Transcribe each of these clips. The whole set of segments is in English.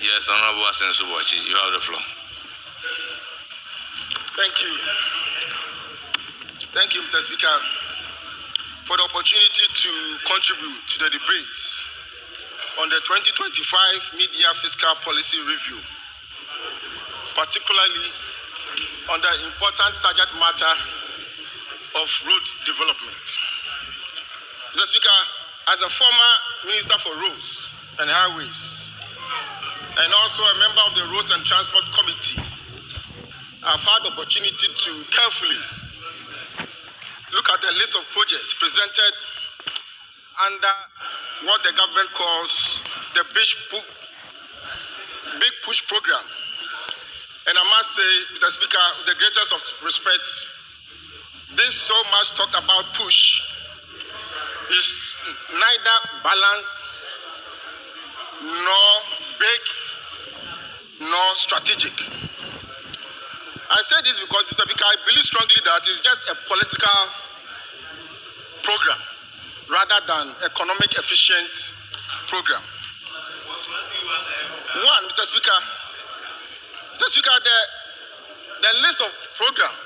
Yes, Honorable Asensu Boachi, you have the floor. Thank you. Thank you, Mr. Speaker, for the opportunity to contribute to the debate on the 2025 Media Fiscal Policy Review, particularly on the important subject matter of road development. Mr. Speaker, as a former Minister for Roads and Highways, and also a member of the Roads and Transport Committee, I've had the opportunity to carefully look at the list of projects presented under what the government calls the Big Push Program. And I must say, Mr. Speaker, with the greatest of respect, this so much talked about push is neither balanced nor big nor strategic. I say this because, Mr. Speaker, I believe strongly that it's just a political program rather than economic efficient program. One, Mr. Speaker, the list of programs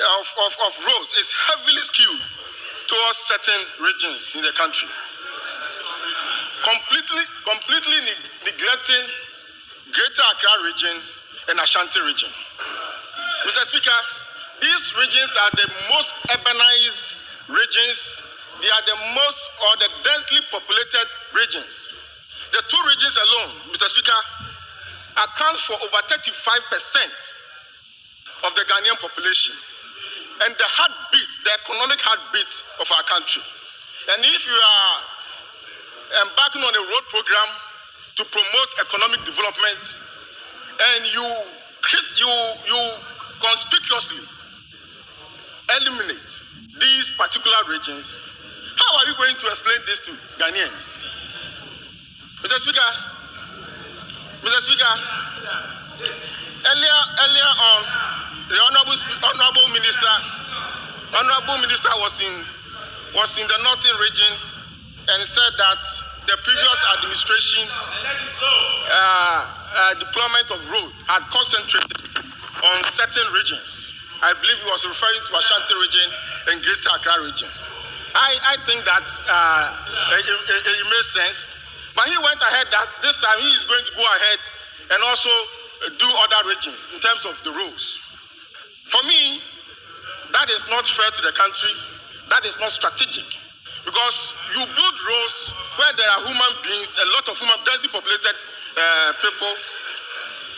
of roads is heavily skewed towards certain regions in the country, completely neglecting Greater Accra region and Ashanti region. Mr. Speaker, these regions are the most urbanized regions. They are the most or the densely populated regions. The two regions alone, Mr. Speaker, account for over 35% of the Ghanaian population and the heartbeat, the economic heartbeat of our country. And if you are embarking on a road program to promote economic development and you conspicuously eliminate these particular regions, how are you going to explain this to Ghanaians? Mr. Speaker, earlier on, the honorable minister was in the northern region and said that the previous administration deployment of road had concentrated on certain regions. I believe he was referring to Ashanti region and Greater Accra region. I think that it makes sense. But he went ahead that this time he is going to go ahead and also do other regions in terms of the roads. For me, that is not fair to the country. That is not strategic. Because you build roads where there are human beings, a lot of densely populated people,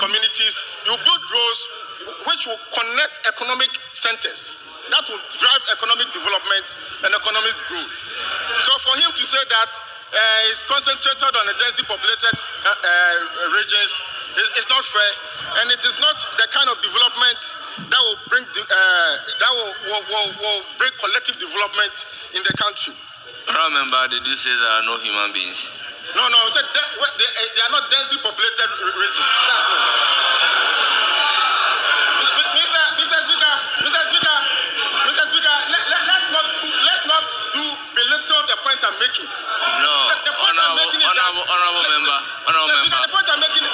communities. You build roads which will connect economic centers. That will drive economic development and economic growth. So for him to say that he's concentrated on the densely populated regions is not fair, and it is not the kind of development that will bring will bring collective development in the country. Remember, did you say there are no human beings? No, I said they are not densely populated regions. That's no. Mr. Speaker, let's not belittle the point I'm making. No,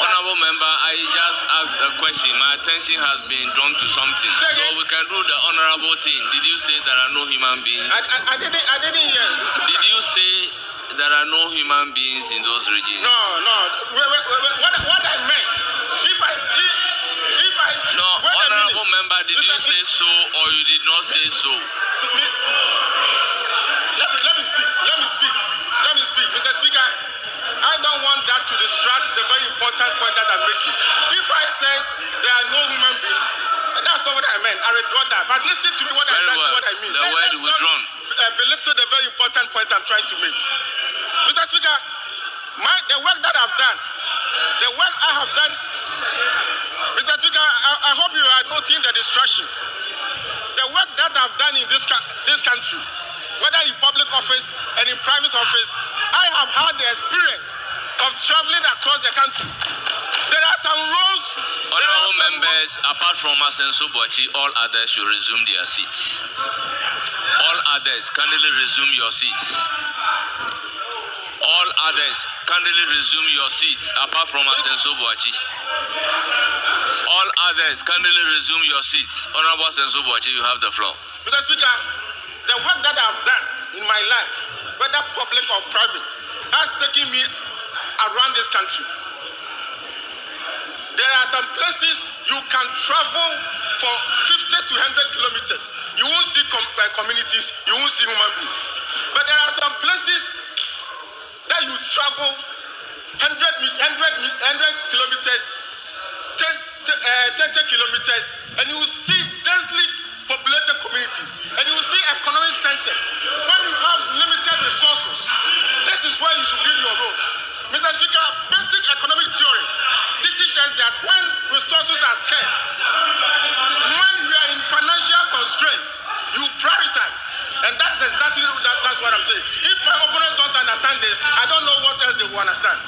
honorable member, I just asked a question. My attention has been drawn to something. So we can do the honorable thing. Did you say there are no human beings? I didn't hear. Did you say there are no human beings in those regions? No. What I meant, if I no, honorable member, did you say so or you did not say so? Let me speak. Mr. Speaker, I don't want that to distract the very important point that I'm making. If I said there are no human beings, that's not what I meant. I withdraw that. But listen to me what I mean. The word withdrawn. Belittle the very important point I'm trying to make. Mr. Speaker, the work that I've done, Mr. Speaker, I hope you are noting the distractions. The work that I've done in this country, whether in public office and in private office, I have had the experience of traveling across the country. There are some roads. Honorable members, apart from Asensu Boachi, all others should resume their seats. All others, kindly resume your seats. All others, kindly resume your seats apart from Asenso Boachi. All others, kindly resume your seats. Honorable Asenso Boachi, you have the floor. Mr. Speaker, the work that I've done in my life, whether public or private, has taken me around this country. There are some places you can travel for 50 to 100 kilometers. You won't see communities, you won't see human beings. But there are some places that you travel 100 kilometers, 30 kilometers, and you will see densely populated communities, and you will see economic centers. When you have limited resources, this is where you should build your road. Mr. Speaker, basic economic theory teaches us that when resources are scarce, when we are in financial constraints, you prioritize. And that's exactly that's what I'm saying. If my opponents don't understand this, I don't know what else they will understand.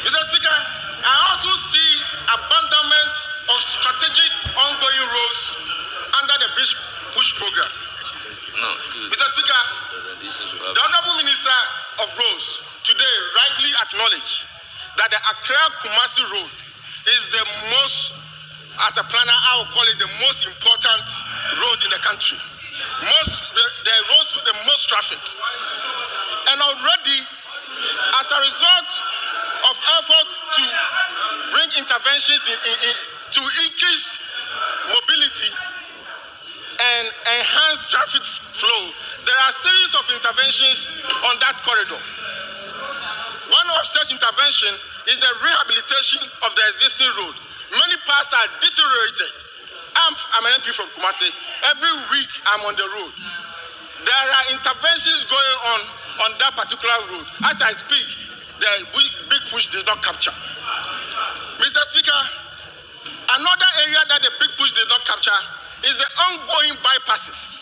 Mr. Speaker, I also see abandonment of strategic ongoing roads under the push progress. No. Mr. Speaker, the Honorable Minister of Roads today rightly acknowledged that the Accra-Kumasi Road is the most, as a planner, I will call it the most important road in the country. The roads with the most traffic. And already, as a result of efforts to bring interventions to increase mobility and enhance traffic flow, there are a series of interventions on that corridor. One of such intervention is the rehabilitation of the existing road. Many parts are deteriorated. I'm an MP from Kumasi. Every week I'm on the road. There are interventions going on that particular road. As I speak, the big push did not capture. Mr. Speaker, another area that the big push did not capture is the ongoing bypasses.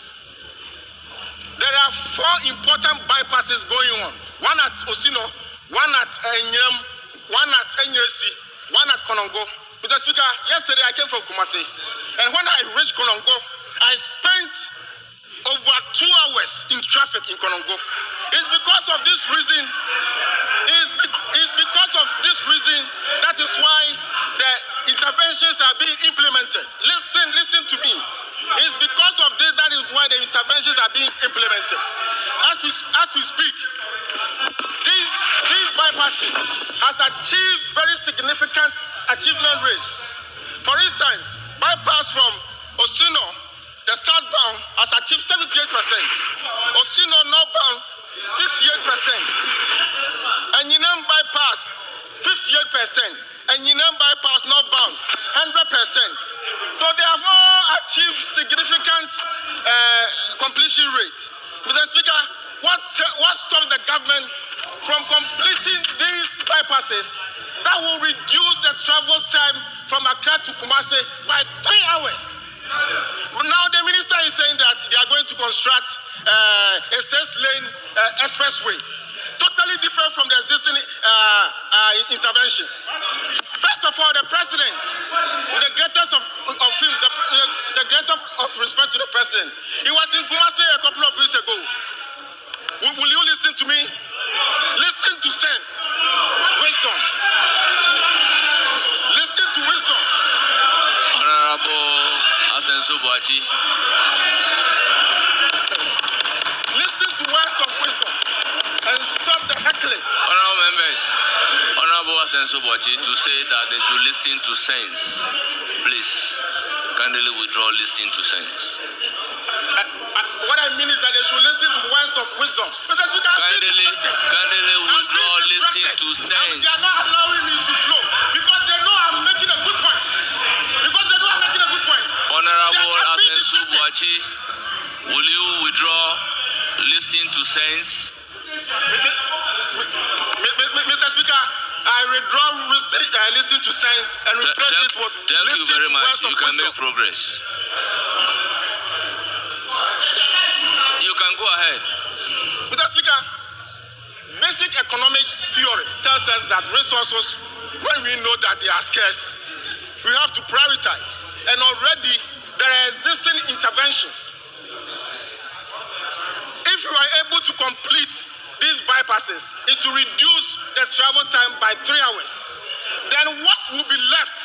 There are 4 important bypasses going on. One at Osino, one at Enyem, one at Enyesi, one at Konongo. Mr. Speaker, yesterday I came from Kumasi, and when I reached Konongo, I spent over 2 hours in traffic in Konongo. It's because of this reason. That is why the interventions are being implemented. Listen to me. It's because of this that is why the interventions are being implemented. As we speak, these bypasses has achieved very significant achievement rates. For instance, bypass from Osino, the southbound, has achieved 78%. Osino northbound, 68%. And Yinem bypass, 58%. And Yinem bypass northbound, 100%. So they have all achieved significant completion rates. Mr. Speaker, what stops the government from completing these bypasses that will reduce the travel time from Accra to Kumasi by 3 hours? Now the minister is saying that they are going to construct a 6-lane expressway, totally different from the existing intervention. First of all, the president, with the greatest of him, the greatest of respect to the president, he was in Kumasi a couple of weeks ago. Will you listen to me? Listen to sense, wisdom. Listen to wisdom. Honorable Asenso Boachi. Listen to words of wisdom and stop the heckling. Honorable members, Honorable Asenso Boachi, to say that they should listen to sense. Please, kindly withdraw listening to sense. What I mean is that they should listen to words of wisdom. Because we kindly withdraw listening to sense. They are not allowing me to flow because they know I'm making a good point. Honorable Asenso Boachi, will you withdraw listening to sense? Mr. Speaker, I withdraw listening to sense and replace it with listening to words of wisdom. Thank you very much. You can make progress. You can go ahead. Mr. Speaker, basic economic theory tells us that resources, when we know that they are scarce, we have to prioritize. And already there are existing interventions. If you are able to complete these bypasses, it will reduce the travel time by 3 hours. Then what will be left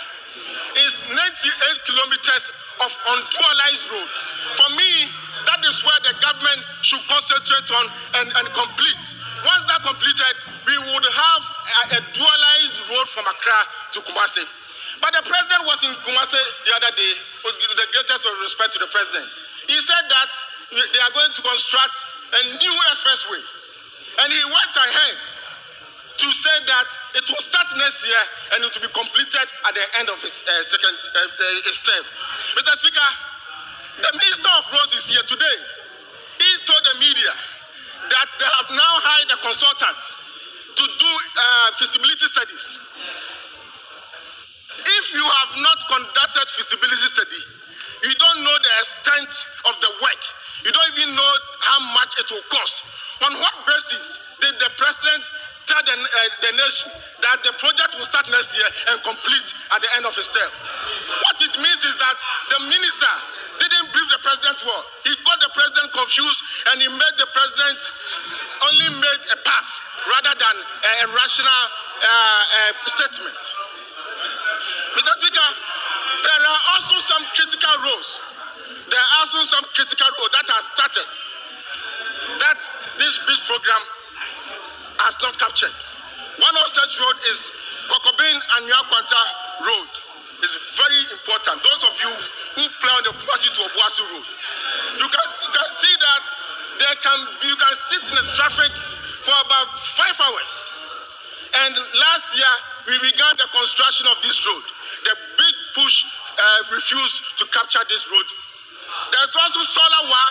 is 98 kilometers of undualized road. For me, that is where the government should concentrate on and complete. Once that completed, we would have a dualized road from Accra to Kumasi. But the president was in Kumasi the other day, with the greatest of respect to the president. He said that they are going to construct a new expressway. And he went ahead to say that it will start next year and it will be completed at the end of his second term. Mr. Speaker, the Minister of Roads is here today. He told the media that they have now hired a consultant to do feasibility studies. If you have not conducted feasibility study, you don't know the extent of the work. You don't even know how much it will cost. On what basis did the president tell the nation that the project will start next year and complete at the end of his term? What it means is that the minister didn't brief the president well. He got the president confused and he made the president only made a path rather than a rational statement. Mr. Speaker, there are also some critical roads. There are also some critical roads that are started that this bridge program has not captured. One of such road is Kokobin and Nyakwanta Road. It's very important. Those of you who play on the Kumasi to Obuasi Road, you can see that you can sit in the traffic for about 5 hours. And last year, we began the construction of this road. The big push refused to capture this road. There's also Solawa,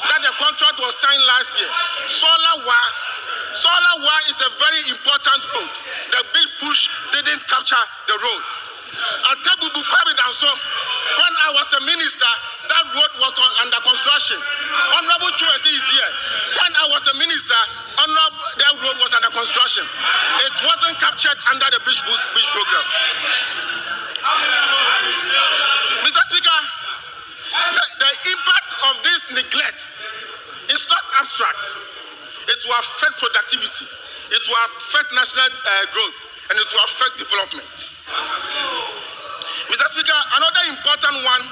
that the contract was signed last year. Solawa is a very important road. The big push didn't capture the road. Atebubu Kwabidanso, when I was a minister, that road was under construction. Honorable Chumesi is here. When I was a minister, that road was under construction. It wasn't captured under the bridge program. Mr. Speaker, the impact of this neglect is not abstract. It will affect productivity. It will affect national growth, and it will affect development. Mr. Speaker, another important one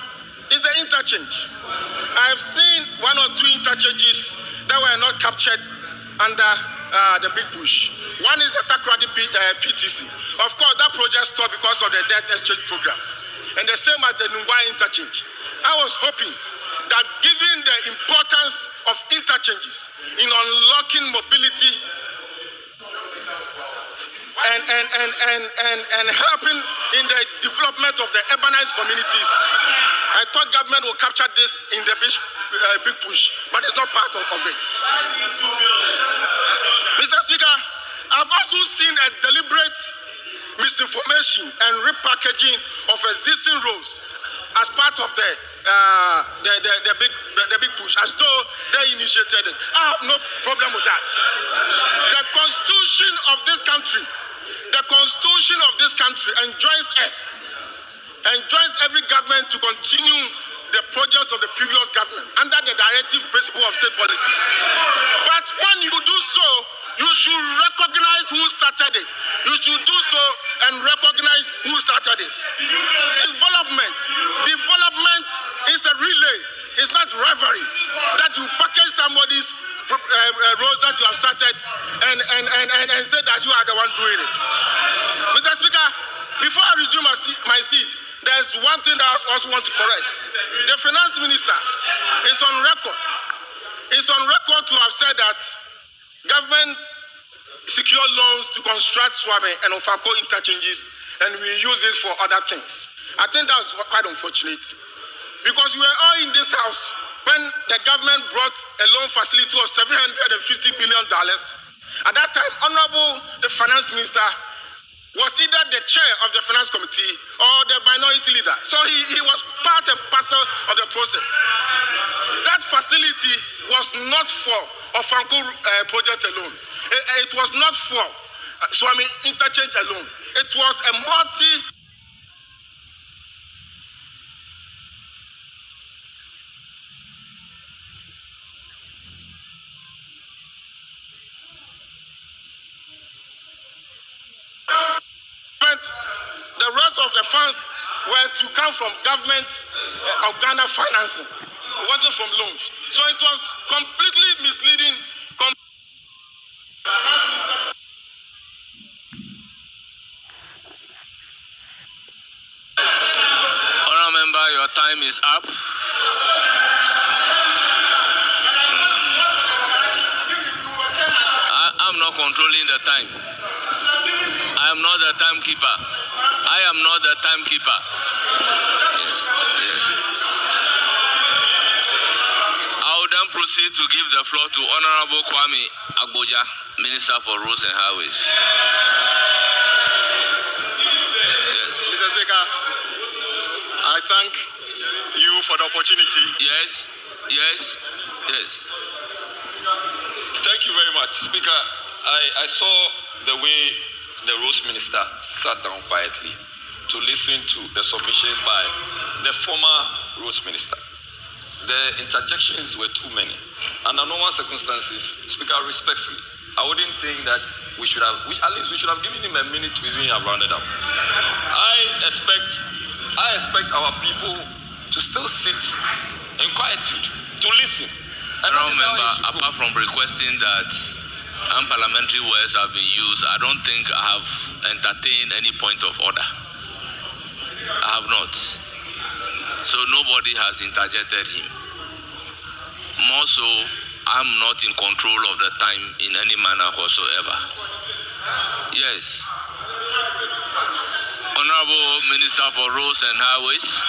is the interchange. I have seen 1 or 2 interchanges that were not captured under the big push. One is the Takrady PTC. Of course, that project stopped because of the debt exchange program. And the same as the Nungwa interchange. I was hoping that given the importance of interchanges in unlocking mobility and helping in the development of the urbanized communities, I thought government will capture this in the big push, but it's not part of it. Mr. Speaker, I've also seen a deliberate misinformation and repackaging of existing roads as part of the big push, as though they initiated it. I have no problem with that. The constitution of this country enjoins every government to continue the projects of the previous government under the directive principle of state policy. But when you do so, you should recognize who started it. You should do so and recognize who started this. Development is a relay. It's not rivalry. That you package somebody's roads that you have started and say that you are the one doing it. Mr. Speaker, before I resume my seat, there's one thing that I also want to correct. The finance minister is on record. To have said that government secure loans to construct Swami and Ofako interchanges, and we use it for other things. I think that's quite unfortunate, because we were all in this house when the government brought a loan facility of $750 million. At that time, the finance minister was either the chair of the finance committee or the minority leader. So he was part and parcel of the process. That facility was not for Ofanko project alone. It was not for Swami interchange alone. It was a the rest of the funds were to come from government of Ghana financing. It wasn't from loans. So it was completely misleading. Honourable member, your time is up. I'm not controlling the time. I am not the timekeeper. I am not the timekeeper. Yes, yes. I will then proceed to give the floor to Honorable Kwame Agboja, Minister for Roads and Highways. Yes. Mr. Speaker, I thank you for the opportunity. Yes, yes, yes. Thank you very much, Speaker. I saw the way the Roads Minister sat down quietly to listen to the submissions by the former Roads Minister. The interjections were too many. Under normal circumstances, Speaker, respectfully, I wouldn't think that we should have, at least we should have given him a minute to even have rounded up. I expect our people to still sit in quietude, to listen. And Remember, apart from requesting that unparliamentary words have been used, I don't think I have entertained any point of order. I have not. So nobody has interjected him. More so, I'm not in control of the time in any manner whatsoever. Yes. Honorable Minister for Roads and Highways.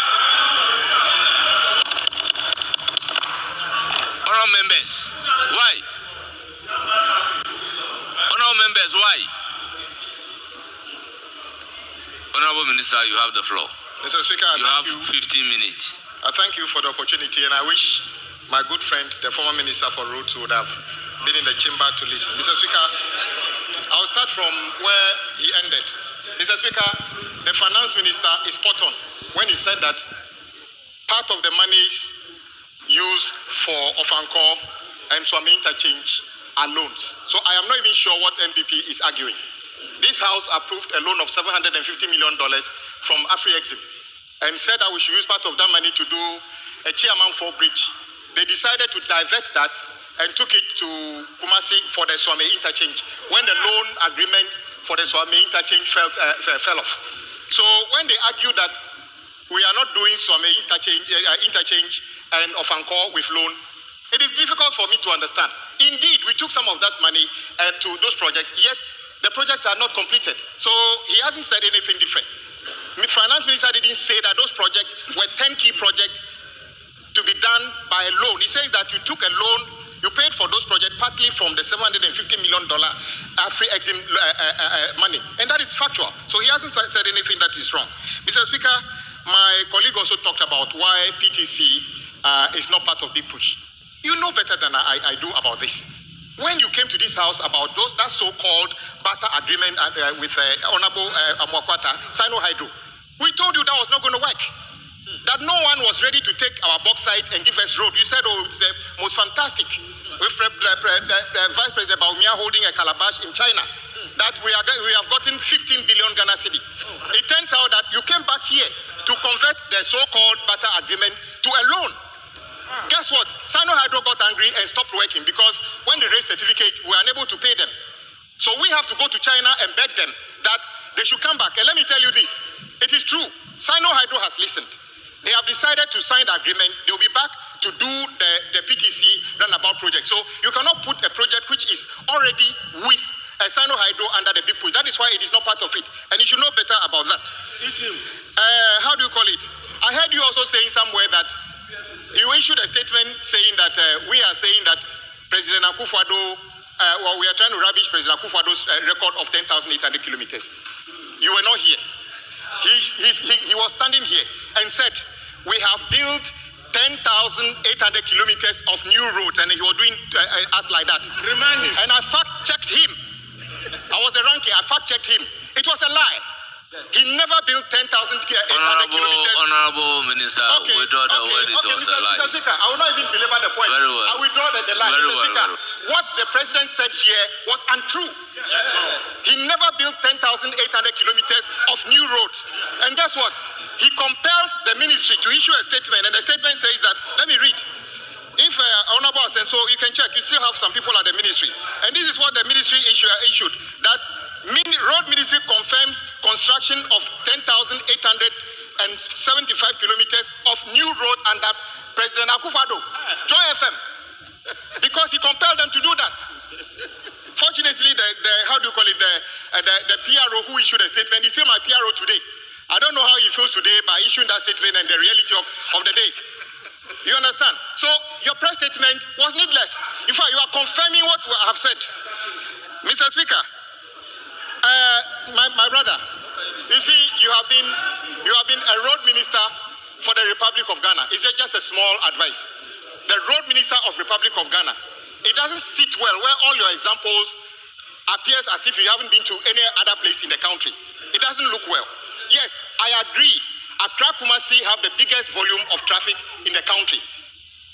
Honorable members, why? Honorable members, why? Honorable Minister, you have the floor. Mr. Speaker, You have 15 minutes. I thank you for the opportunity, and I wish my good friend, the former Minister for Roads, would have been in the chamber to listen. Mr. Speaker, I'll start from where he ended. Mr. Speaker, the Finance Minister is spot on when he said that part of the monies used for Ofankor and Swami interchange are loans. So I am not even sure what NPP is arguing. This House approved a loan of $750 million from Afri-Exim and said that we should use part of that money to do a Chairman 4 bridge. They decided to divert that and took it to Kumasi for the Swami interchange when the loan agreement for the Swami interchange fell off. So when they argued that we are not doing Swami interchange and Ofankor with loan, it is difficult for me to understand. Indeed, we took some of that money to those projects, yet the projects are not completed. So he hasn't said anything different. The Finance Minister didn't say that those projects were 10 key projects to be done by a loan. He says that you took a loan, you paid for those projects partly from the $750 million Afri-Exim money. And that is factual. So he hasn't said anything that is wrong. Mr. Speaker, my colleague also talked about why PTC is not part of Big Push. You know better than I do about this. When you came to this House about that so-called Banta agreement with Honorable Amwakwata, Sino Hydro, we told you that was not going to work. That no one was ready to take our bauxite and give us road. You said, oh, it's the most fantastic. With the Vice President Baumia holding a calabash in China, that we have gotten 15 billion Ghana cedi. It turns out that you came back here to convert the so-called Banta agreement to a loan. Guess what? Sino Hydro got angry and stopped working because when they raised certificate, we were unable to pay them. So we have to go to China and beg them that they should come back. And let me tell you this. It is true. Sino Hydro has listened. They have decided to sign the agreement. They will be back to do the PTC runabout project. So you cannot put a project which is already with Sino Hydro under the Big Push. That is why it is not part of it. And you should know better about that. How do you call it? I heard you also saying somewhere that you issued a statement saying that we are saying that President Akufo-Addo, we are trying to rubbish President Akufo-Addo's record of 10,800 kilometers. You were not here. He was standing here and said, we have built 10,800 kilometers of new roads, and he was doing us like that. Remind him. And I fact-checked him. I was the ranking. I fact-checked him. It was a lie. He never built 10,800 kilometers. Honorable Minister, withdraw the word. It was a lie. Mr. Speaker, I will not even belabor the point. Very well. I withdraw the lie. Very Mr. Speaker, well. what the president said here was untrue. He never built 10,800 kilometers of new roads. And guess what? He compelled the ministry to issue a statement, and the statement says that, let me read. If Honorable and so you can check, you still have some people at the ministry. And this is what the ministry issued, that road ministry confirms construction of 10,875 kilometers of new road under President Akufo-Addo, Joy FM, because he compelled them to do that. Fortunately, the PRO who issued a statement is still my PRO today. I don't know how he feels today by issuing that statement and the reality of the day. You understand? So your press statement was needless. In fact, you are confirming what I have said. Mr. Speaker, my brother, you see, you have been a road minister for the Republic of Ghana. It's just a small advice. The road minister of Republic of Ghana, it doesn't sit well where all your examples appears as if you haven't been to any other place in the country. It doesn't look well. Yes, I agree. Accra Kumasi have the biggest volume of traffic in the country.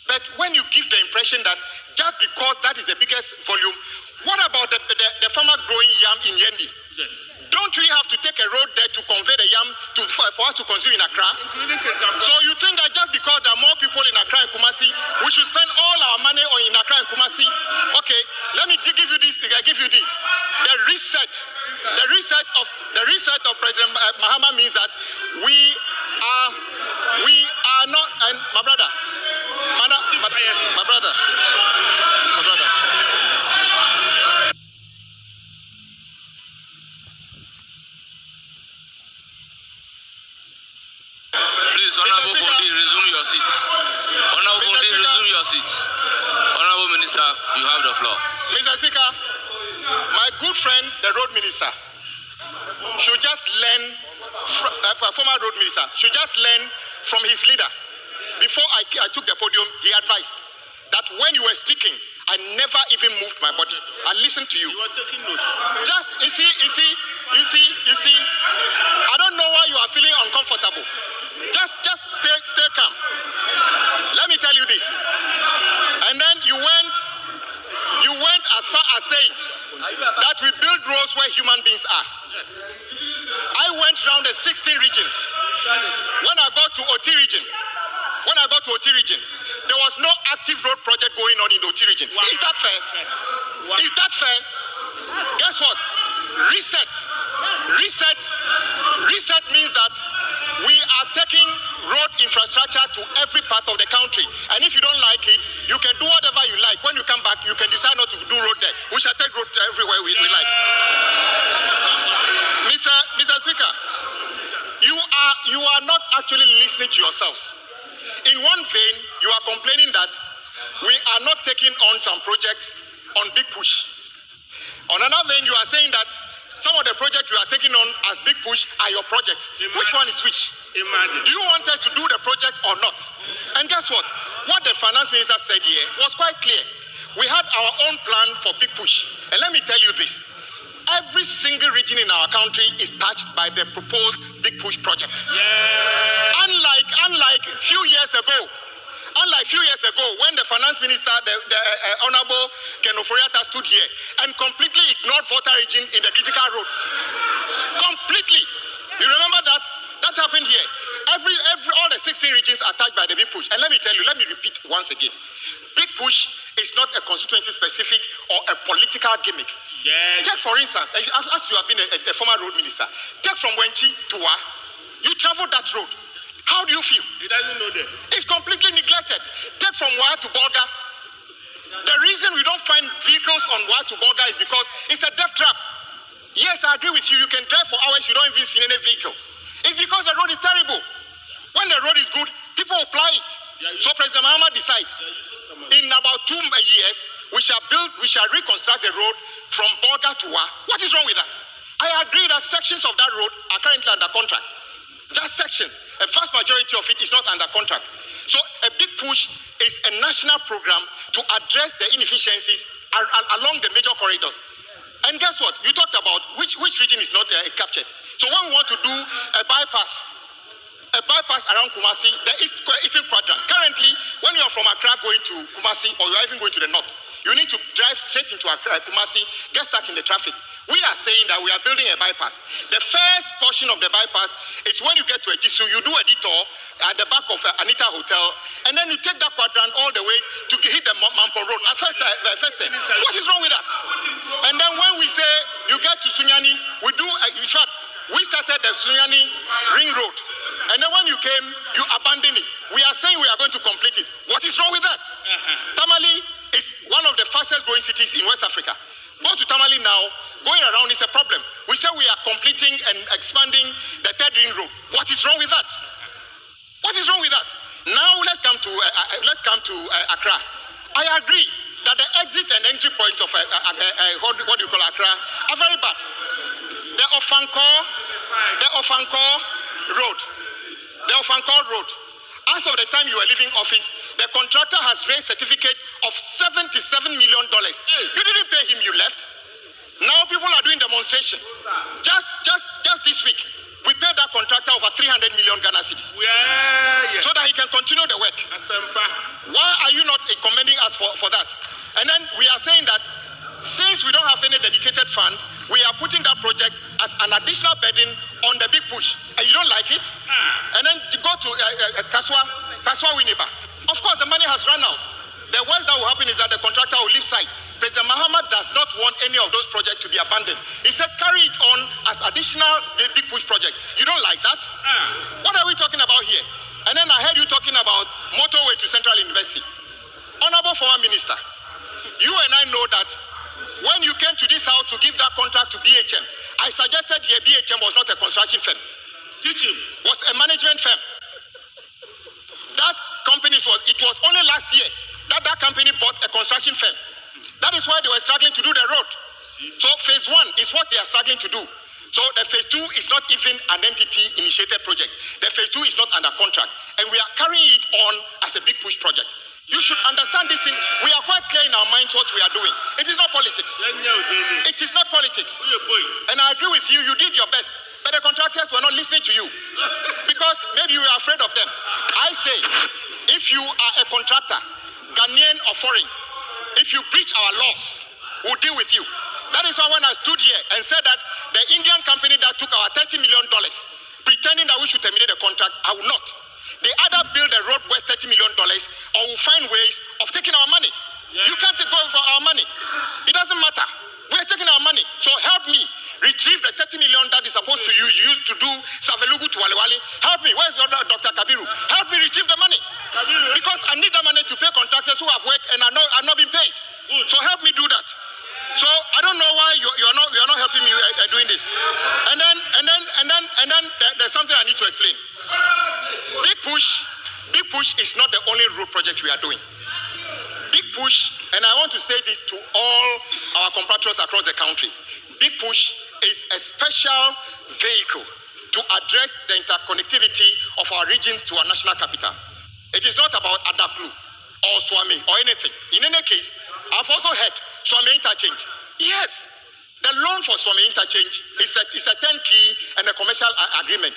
But when you give the impression that just because that is the biggest volume, what about the farmer growing yam in Yendi? Yes. Don't we have to take a road there to convey the yam for us to consume in Accra? So you think that just because there are more people in Accra and Kumasi, we should spend all our money in Accra and Kumasi? Okay, let me give you this. I give you this. The reset of President Mahama means that we are not. And my brother. Please, Honorable Bondi, resume your seat. Honorable Bondi, resume your seat. Honorable Minister, you have the floor. Mr. Speaker, my good friend, the road minister, should just learn, former road minister, should just learn from his leader. Before I took the podium, he advised that when you were speaking, I never even moved my body. I listened to you. You were taking notes. Just, you see, I don't know why you are feeling uncomfortable. Just stay calm. Let me tell you this. And then you went as far as saying that we build roads where human beings are. I went around the 16 regions. When I got to OT region, there was no active road project going on in the OT region. Wow. Is that fair? Wow. Is that fair? Guess what? Reset means that we are taking road infrastructure to every part of the country. And if you don't like it, you can do whatever you like. When you come back, you can decide not to do road there. We shall take road everywhere we like. Mr. Speaker, you are not actually listening to yourselves. In one vein, you are complaining that we are not taking on some projects on big push. On another vein, you are saying that some of the projects you are taking on as big push are your projects. Imagine. Which one is which? Imagine. Do you want us to do the project or not? And guess what? What the finance minister said here was quite clear. We had our own plan for big push. And let me tell you this. Every single region in our country is touched by the proposed big push projects. Yeah. Unlike a few years ago, when the finance minister, the Honorable Ken Ofori-Atta stood here and completely ignored Volta region in the critical roads. Completely. You remember that? That happened here. All the 16 regions are touched by the big push. And let me tell you, let me repeat once again. Big push is not a constituency specific or a political gimmick. Yeah. Take, for instance, as you have been a former road minister, take from Wenchi to Wa, you travel that road. How do you feel? He doesn't know that. It's completely neglected. Take from Wa to Bolga. The reason we don't find vehicles on Wa to Bolga is because it's a death trap. Yes, I agree with you. You can drive for hours, you don't even see any vehicle. It's because the road is terrible. When the road is good, people will ply it. So President Mahama decided, in about 2 years, we shall reconstruct the road from Bolga to Wa. What is wrong with that? I agree that sections of that road are currently under contract. Just sections. A vast majority of it is not under contract. So a big push is a national program to address the inefficiencies along the major corridors. And guess what? You talked about which region is not captured. So when we want to do a bypass around Kumasi, the eastern quadrant. Currently, when you are from Accra going to Kumasi, or you are even going to the north, you need to drive straight into Accra, Kumasi, get stuck in the traffic. We are saying that we are building a bypass. The first portion of the bypass is when you get to Ejisu, you do a detour at the back of Anita Hotel, and then you take that quadrant all the way to hit the Mampo Road. What is wrong with that? And then when we say you get to Sunyani, we do, in fact, we started the Sunyani Ring Road. And then when you came, you abandoned it. We are saying we are going to complete it. What is wrong with that? Tamale is one of the fastest growing cities in West Africa. Go to Tamale now, going around is a problem. We say we are completing and expanding the third ring road. What is wrong with that? What is wrong with that? Now let's come to Accra. I agree that the exit and entry points of what do you call Accra are very bad. The Ofankor Road. As of the time you were leaving office, the contractor has raised certificate of $77 million. You didn't pay him, you left. Now people are doing demonstration. Just this week, we paid that contractor over 300 million Ghana cedis so that he can continue the work. Why are you not commending us for that? And then we are saying that since we don't have any dedicated fund, we are putting that project as an additional burden on the big push. And you don't like it? And then you go to Kaswa Winneba. Of course, the money has run out. The worst that will happen is that the contractor will leave site. President Mahama does not want any of those projects to be abandoned. He said carry it on as additional big push project. You don't like that? What are we talking about here? And then I heard you talking about motorway to Central University. Honorable former minister, you and I know that when you came to this house to give that contract to BHM, I suggested here BHM was not a construction firm. Was a management firm. That company it was only last year that company bought a construction firm. That is why they were struggling to do the road. So phase 1 is what they are struggling to do. So the phase 2 is not even an NPP initiated project. The phase 2 is not under contract. And we are carrying it on as a big push project. You should understand this thing. We are quite clear in our minds what we are doing. It is not politics. It is not politics. And I agree with you, you did your best. But the contractors were not listening to you. Because maybe you were afraid of them. I say, if you are a contractor, Ghanaian or foreign, if you breach our laws, we'll deal with you. That is why when I stood here and said that the Indian company that took our $30 million, pretending that we should terminate the contract, I will not. They either build a road worth $30 million or will find ways of taking our money. You can't take over for our money. It doesn't matter. We're taking our money. So help me retrieve the 30 million that is supposed to use to do Savelugu to Walewale. Help me. Where's Dr. Kabiru? Help me retrieve the money. Because I need the money to pay contractors who have worked and are not being paid. So help me do that. So I don't know why you're not helping me doing this. And then there's something I need to explain. Big push is not the only road project we are doing. Big push, and I want to say this to all our compatriots across the country. Big push is a special vehicle to address the interconnectivity of our regions to our national capital. It is not about Adaplu or Swami or anything. In any case, I've also heard Swami interchange. Yes, the loan for Swami interchange is a 10-key and a commercial agreement.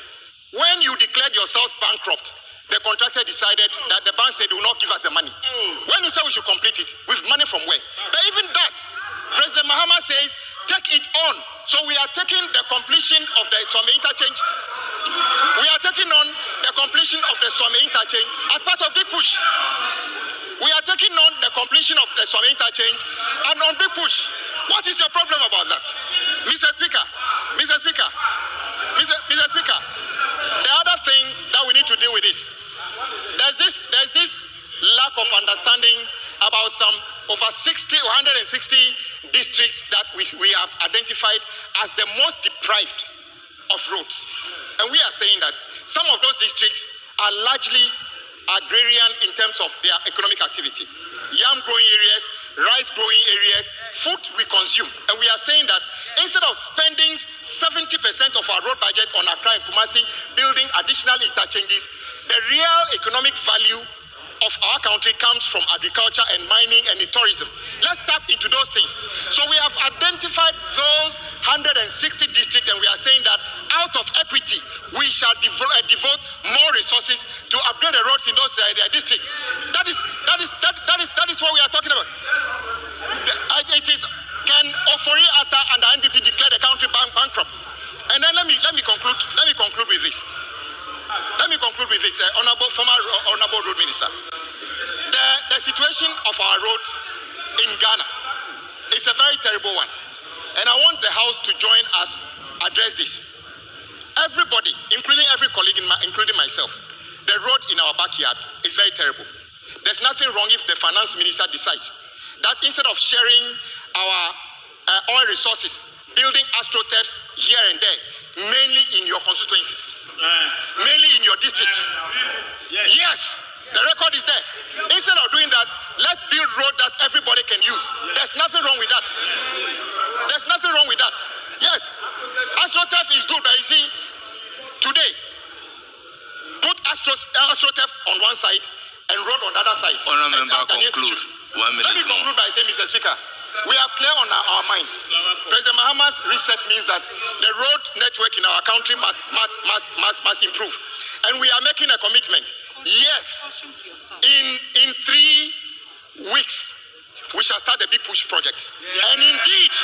When you declared yourselves bankrupt, the contractor decided that the bank said they will not give us the money. When you say we should complete it, with money from where? But even that, President Mahama says, take it on. So we are taking the completion of the Swami interchange. We are taking on the completion of the Swami interchange as part of Big Push. We are taking on the completion of the Swami interchange and on Big Push. What is your problem about that? Mr. Speaker, the other thing that we need to deal with is there's this lack of understanding about some over 160 districts that we have identified as the most deprived of roads. And we are saying that some of those districts are largely agrarian in terms of their economic activity. Yam growing areas, rice growing areas, food we consume. And we are saying that instead of spending 70% of our road budget on Accra and Kumasi building additional interchanges, the real economic value of our country comes from agriculture and mining and tourism. Let's tap into those things. So we have identified those 160 districts, and we are saying that out of equity, we shall devote more resources to upgrade the roads in those districts. That is what we are talking about. It is Can Ofori Atta and the NDP declare the country bankrupt? And then let me conclude. Let me conclude with this. Honorable Road Minister. The situation of our roads in Ghana is a very terrible one, and I want the House to join us address this. Everybody, including every colleague, including myself, the road in our backyard is very terrible. There's nothing wrong if the finance minister decides that instead of sharing our oil resources, building astroturfs here and there, mainly in your constituencies, mainly in your districts. Yes, the record is there. Instead of doing that, let's build road that everybody can use. There's nothing wrong with that. There's nothing wrong with that. Yes, astroturf is good, but you see, today, put astroturf on one side and road on the other side. Honourable Member, conclude. 1 minute. Let me conclude by saying, Mr. Speaker, we are clear on our minds. President Mahama's reset means that the road network in our country must improve. And we are making a commitment. Yes, in 3 weeks, we shall start the big push projects. And indeed,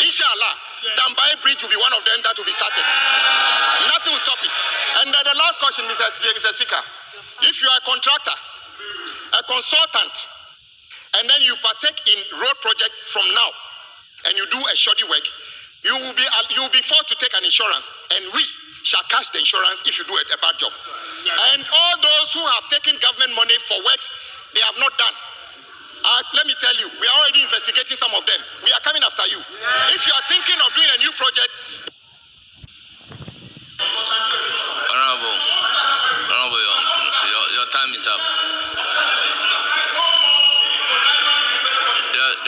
inshallah, Dambai Bridge will be one of them that will be started. Nothing will stop it. And the last question, Mr. Speaker, if you are a contractor, a consultant, and then you partake in road project from now, and you do a shoddy work, you will be forced to take an insurance, and we shall cash the insurance if you do a bad job. And all those who have taken government money for works they have not done, let me tell you, we are already investigating some of them. We are coming after you. If you are thinking of doing a new project. Honorable, your time is up.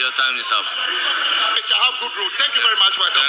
Your time is up. It shall have good road. Thank you very much for your time.